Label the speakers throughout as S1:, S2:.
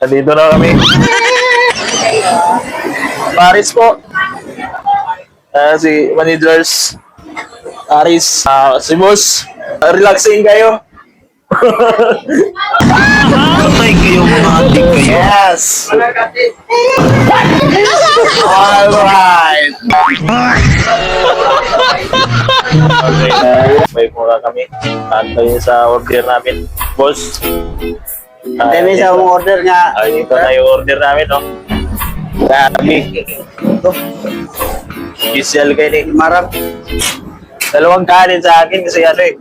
S1: Nandito na kami. Paris po. Si managers. Paris. Si boss. Relaxing kayo.
S2: Patay kayo mga adik kayo.
S1: Yes! Alright! Okay. May mura kami. Antayin sa order namin. Boss.
S2: Demi sa mong order nga.
S1: Ito na yung order namin, no? Grabe. Special kayo ni.
S2: Marap.
S1: Dalawang kanin sa akin kasi ano eh.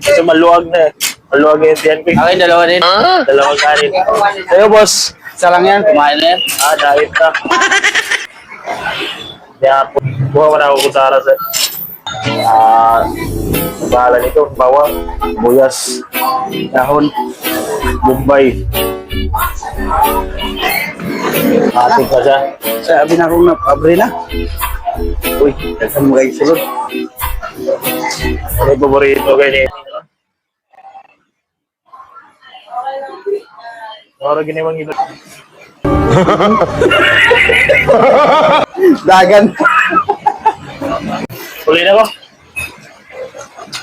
S1: Kasi maluwag na eh. Maluwag na yung tiyan ko eh.
S2: Okay, dalawa din.
S1: Dalawang kanin. Sa'yo, boss.
S2: Isa lang yan. Kumain na yan.
S1: Diet na. Kaya po, buha ko na ako kutsara sa bahala nito, bawang, buyas, dahon, Bombay. Ating pa siya.
S2: Sabi na kong napabre na.
S1: Uy,
S2: Saan mo kayo sulod?
S1: ano yung paborito kayo niya? Para ginawang ilo.
S2: Dagan.
S1: Uli na ko.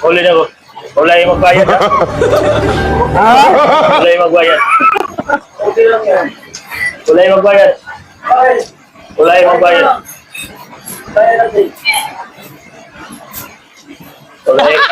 S1: Uli na ko. Wala yung magbayad ha. Wala yung magbayad. Wala yung magbayad. Wala yung magbayad. Wala yung